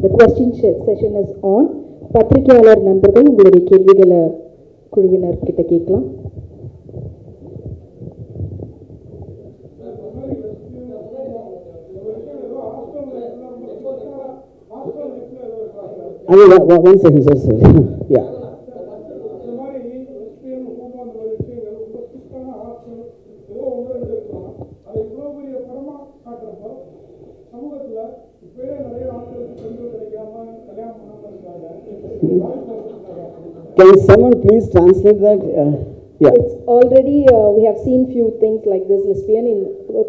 The question session is on. பத்திரிகையாளர் நண்பர்கள் உங்களுடைய கேள்விகளை குழுவினர் கிட்ட கேட்கலாம். One second, sir. Yeah. Can someone please translate that? Yeah. It's already, we have seen few things like this lesbian in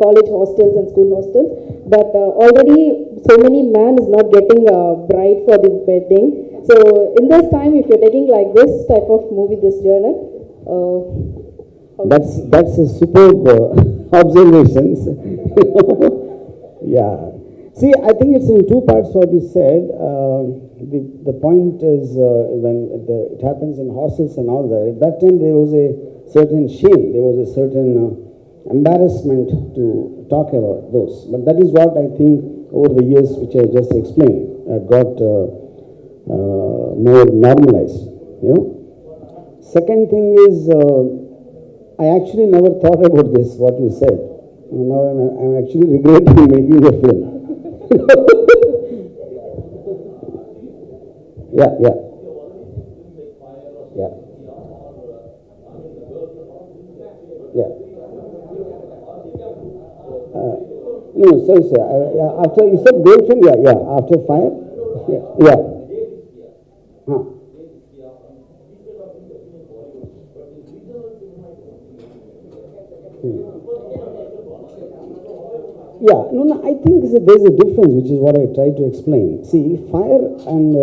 college hostels and school hostels, but already so many man is not getting a bride for the wedding. So in this time, if you're taking like this type of movie, this journal, that's a superb observations. Yeah. See, I think it's in two parts what you said. The point is when it happens in hostels and all that, at that time there was a certain shame, there was a certain embarrassment to talk about those. But that is what I think over the years, which I just explained, got more normalized. You know. Second thing is, I actually never thought about this, what you said. Now I'm actually regretting making the film. Yeah. No, sorry, sir. After you said girlfriend, yeah. After fire, yeah. Huh. Yeah, no, I think there's a difference, which is what I tried to explain. See, fire and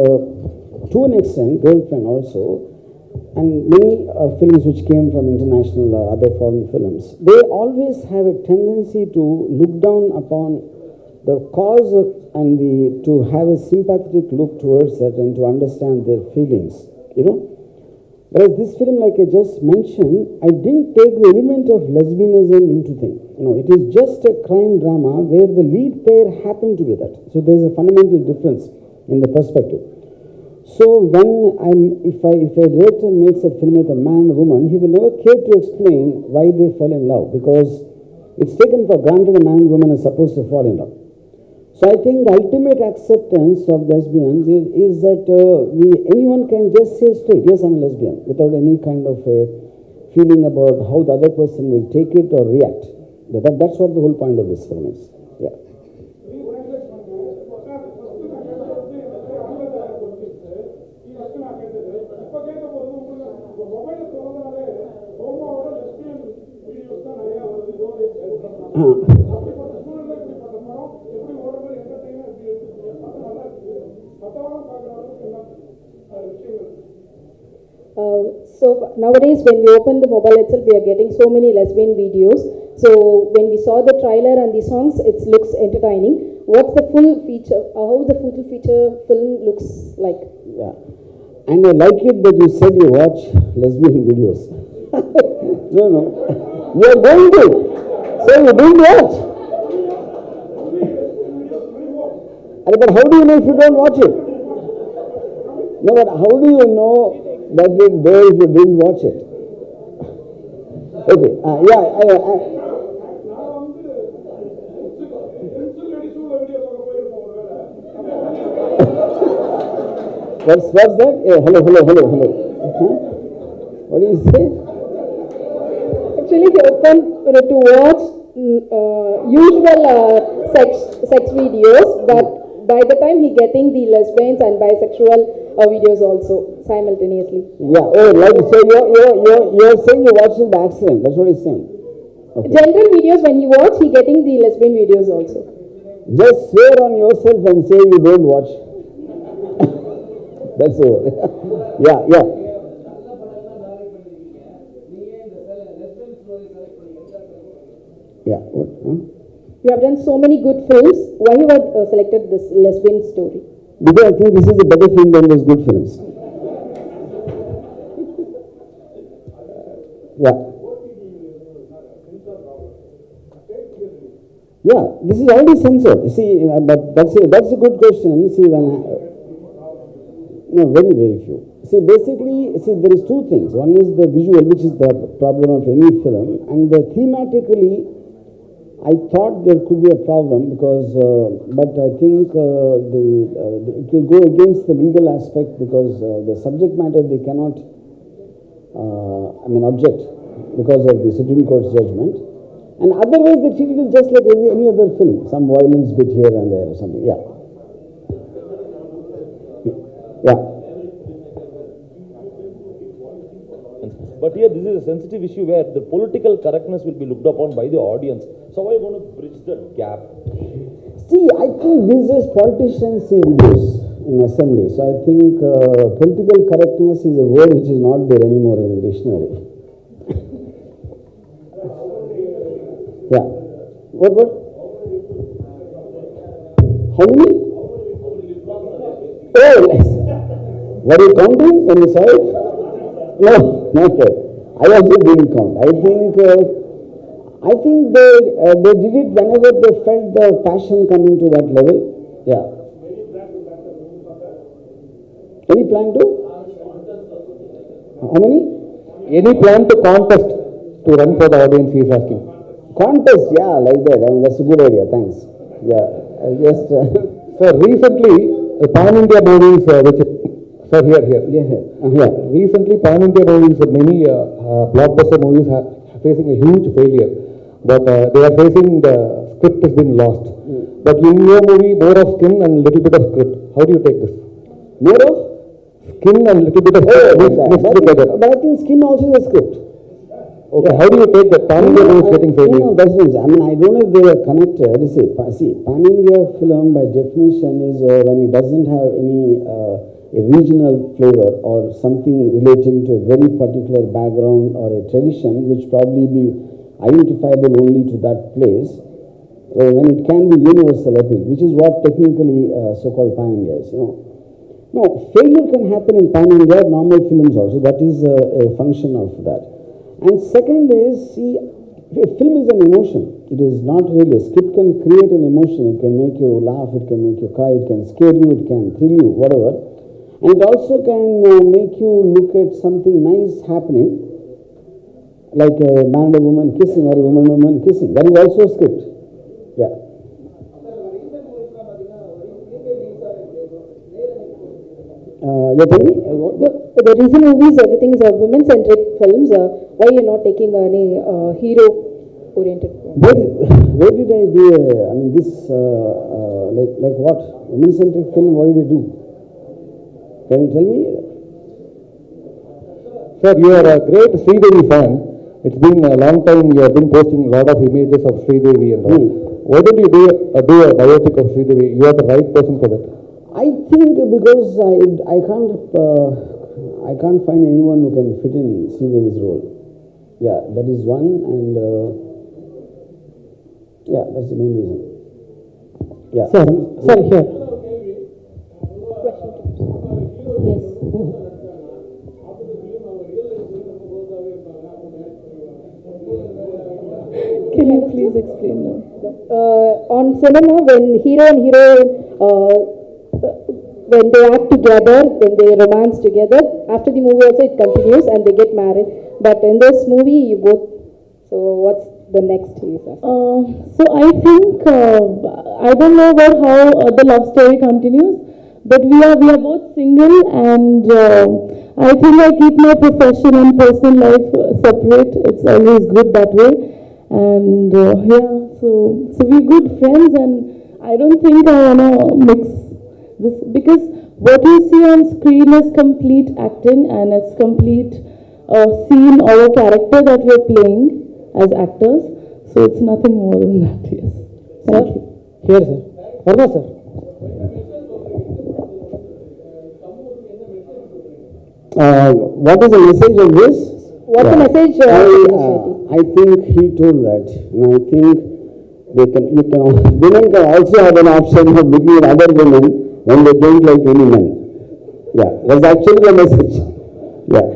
to an extent, girlfriend also, and many films which came from international other foreign films, they always have a tendency to look down upon the cause and to have a sympathetic look towards that and to understand their feelings, you know. Whereas this film, like I just mentioned, I didn't take the element of lesbianism into thing. You know, it is just a crime drama where the lead pair happened to be that. So there's a fundamental difference in the perspective. So when if a director makes a film with a man and a woman, he will never care to explain why they fell in love, because it's taken for granted a man and woman are supposed to fall in love. So I think the ultimate acceptance of lesbians is that anyone can just say straight, yes, I'm a lesbian, without any kind of feeling about how the other person will take it or react. That's what the whole point of this film is. Yeah. So nowadays when we open the mobile itself, we are getting so many lesbian videos. So when we saw the trailer and the songs, it looks entertaining. What's the full feature, how the full feature film looks like? Yeah, and I like it that you said you watch lesbian videos. No, you are going to, so you didn't watch. But how do you know if you don't watch it? No, but how do you know that it's there if you didn't watch it? Okay, What's that? Hello. What do you say? Actually, he opened to watch usual sex videos, but by the time he getting the lesbians and bisexual videos also simultaneously. Yeah. Like so, you're saying you watched it by accident. That's what he's saying. Okay. General videos when he watch, he getting the lesbian videos also. Just swear on yourself and say you don't watch. That's over. Yeah. Yeah. What? Huh? You have done so many good films. Why you have selected this lesbian story? Because I think this is a better film than those good films. Yeah. Yeah, this is already censored. You see, but that's a good question. See, when No, very, very few. See, basically, there is two things. One is the visual, which is the problem of any film, and thematically, I thought there could be a problem because, but I think it will go against the legal aspect because the subject matter they cannot, object because of the Supreme Court's judgment. And otherwise, they treat it just like any other film, some violence bit here and there or something. Yeah. Yeah. But here, this is a sensitive issue where the political correctness will be looked upon by the audience. So, how are you going to bridge that gap? See, I think these days politicians see videos in assembly. So, I think political correctness is a word which is not there anymore in the dictionary. Yeah. What? How many? Oh, yes. Were you counting when you saw it? No, not yet. I also didn't count. I think they did it whenever they felt the passion coming to that level. Yeah. Any plan to? How many? Any plan to contest to run for the audience, he is asking. Contest, yeah, like that. That's a good idea. Thanks. Yeah. Just. Sir, recently, pan-India movies, Sir, here. Yeah. Recently, pan-India movies, many blockbuster movies are facing a huge failure. But they are facing the script has been lost. But in your movie, more of skin and little bit of script. How do you take this? More of? Skin and little bit of script mixed together. But I think skin also is a script. Okay, yeah. How do you take that? Pan-India movies getting failure? No, that's what I don't know if they are connected. See, pan-India film by definition is when it doesn't have any a regional flavor or something relating to a very particular background or a tradition which probably be identifiable only to that place, when it can be universal appeal, which is what technically so-called pan-India is, No, failure can happen in pan-India, normal films also. That is a function of that. And second is, see, a film is an emotion. It is not really. A script can create an emotion. It can make you laugh. It can make you cry. It can scare you. It can thrill you, whatever. And it also can make you look at something nice happening, like a man and a woman kissing or a woman and a woman kissing. That is also a script. Yeah. Tell me. The recent movies, everything is women-centric films. Why you're not taking any hero-oriented? Where did I do? Like what? Women-centric film. What did I do? Can you tell me? Sir, you are a great Sridevi fan. It's been a long time you have been posting a lot of images of Sridevi and all. Why don't you do a biopic of Sridevi? You are the right person for that. I think because I can't find anyone who can fit in Sridevi's role. Yeah, that is one, and yeah, that's the main reason. Yeah. Sir, here. Yes. Can you please explain now? On cinema, when hero and heroine when they act together, when they romance together, after the movie also it continues and they get married. But in this movie, you both. So what's the next phase? So I think I don't know about how the love story continues, but we are both single, and I think I keep my profession and personal life separate. It's always good that way, and so we're good friends, and I don't think I wanna mix this, because what you see on screen is complete acting and it's complete scene or a character that we're playing as actors. So it's nothing more than that. Yes. Thank you. Here, sir. Varma, sir. What is the message of this? What's the message? I think he told that, and I think women can also have an option of looking at other women when they don't like any men. Yeah, that's actually the message. Yeah.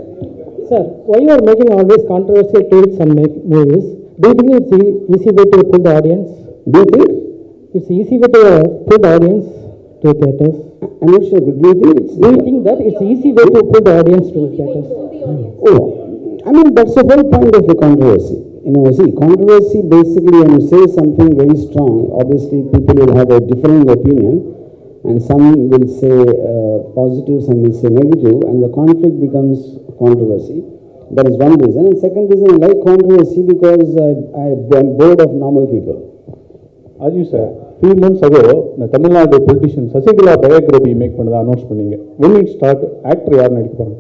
Sir, why you are making always controversial takes and make movies? Do you think it's easy way to pull the audience? Do you think? It's easy way to pull the audience to theaters. I'm not sure. Do you think it's... Do you think that it's easy way to pull the audience to the theaters? Oh, I mean, that's the whole point of the controversy. You know, see, controversy basically, when you say something very strong, obviously people will have a differing opinion, and some will say positive, some will say negative, and the conflict becomes controversy. That is one reason. And second reason, I like controversy because I'm bored of normal people. Aju sir, few months ago, the Tamil Nadu politician Sasigala biography make பண்ணத announce பண்ணீங்க. When it start, actor யார் நடிக்க போறாங்க?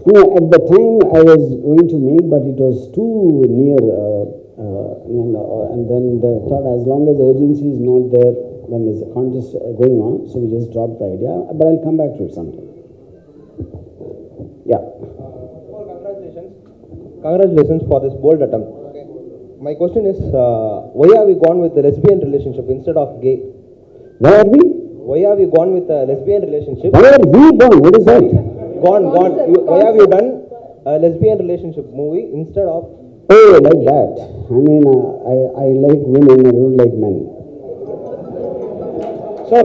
Yeah, at the time I was going to make, but it was too near, and then the thought, as long as the urgency is not there when there's a contest going on, so we just dropped the idea. But I'll come back to it sometime. Yeah. Congratulations for this bold attempt. My question is, why have we gone with the lesbian relationship instead of gay? Why are we? Why have we gone with a lesbian relationship? Why are we gone? What is that? Gone. Why have you done a lesbian relationship movie instead of... Oh, like that. I mean, I like women, I don't like men. Sir,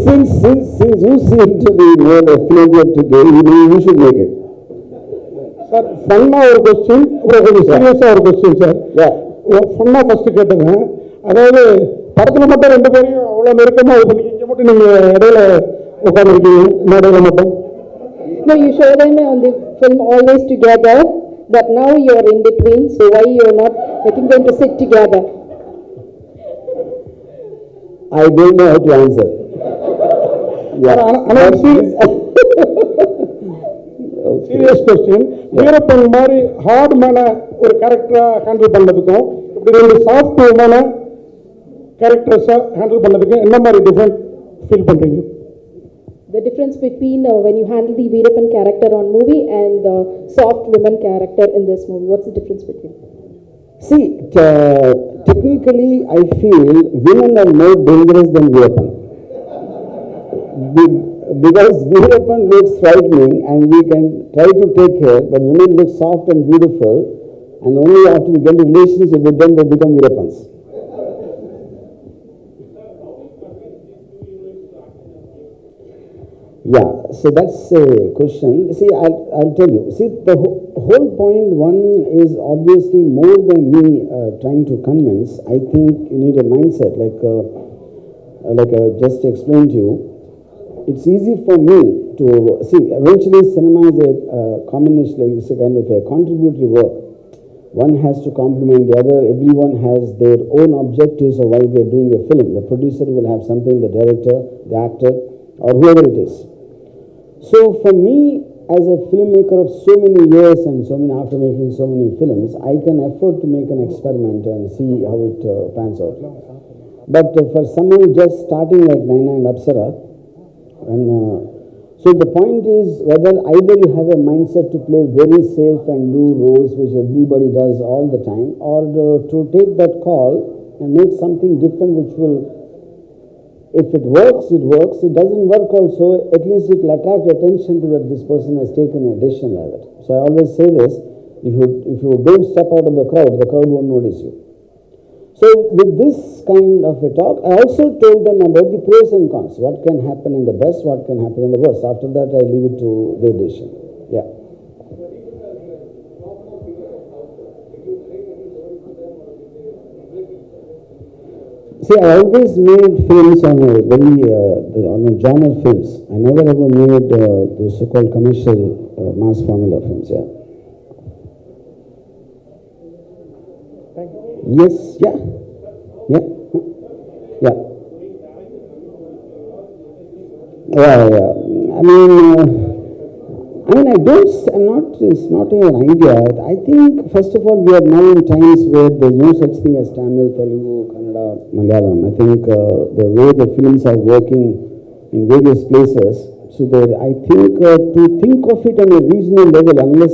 since you seem to be more affiliated to gay, you should make it. Sir, fun ஒரு question, ஒரு serious ஒரு question sir. Yeah. Fun first கேட்டுங்க. அதாவது படத்துல மட்டும் ரெண்டு பேரையும் அவ்வளவு நெருக்கமா இது பண்ணி இங்க மட்டும் நீங்க இடையில உட்கார்ந்திருக்கீங்க மேடையில மட்டும். No, you show them on the film always together, but now you are in between, so why you are not making them to sit together? I don't know how to answer. Yeah. Serious question. Veerappan மாதிரி hard மேன ஒரு கேரக்டரா handle பண்ணதுக்கும் இப்படி ரெண்டு soft மேன கேரக்டர்ஸா handle பண்ணதுக்கும் என்ன மாதிரி different feel பண்றீங்க? The difference between when you handle the Veerappan character on movie and the soft women character in this movie, what's the difference between? See, technically I feel women are more dangerous than Veerappan. Because Veerappan looks frightening and we can try to take care, but women look soft and beautiful, and only after we get a relationship with them they become Veerappans. Yeah, so that's a question. See, I'll tell you. See, the whole point one is obviously more than me trying to convince. I think you need a mindset, like I just explained to you. It's easy for me to see. Eventually, cinema is a combination, like it's a kind of a contributory work. One has to complement the other. Everyone has their own objectives of why they're doing a film. The producer will have something, the director, the actor, or whoever it is. So for me, as a filmmaker of so many years and after making so many films, I can afford to make an experiment and see how it pans out. But for someone just starting like Naina and Apsara, so the point is whether either you have a mindset to play very safe and do roles which everybody does all the time, or to take that call and make something different which will, if it works, it works. It doesn't work also, at least it will attract attention to that this person has taken a decision like that. So I always say this, if you don't step out of the crowd won't notice you. So with this kind of a talk, I also told them about the pros and cons. What can happen in the best, what can happen in the worst. After that, I leave it to their decision. Yeah. See, I always made films on a genre films. I never ever made the so-called commercial mass formula films. Yeah. Yes. Yeah. Yeah. Yeah. Yeah. I mean, it's not an idea. I think, first of all, we are now in times where there's no such thing as Tamil, Telugu, Kannada, Malayalam. I think the way the films are working in various places, so that I think to think of it on a regional level, unless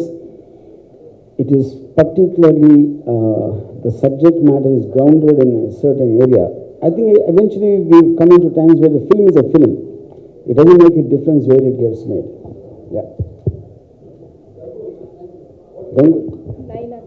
it is particularly the subject matter is grounded in a certain area, I think eventually we've come into times where the film is a film. It doesn't make a difference where it gets made. Yeah. Naina.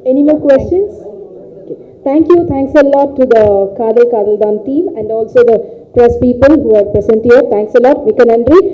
Any more questions? Okay. Thank you. Thanks a lot to the Kadhal Kadhaltan team and also the press people who are present here. Thanks a lot. Mika Nandri.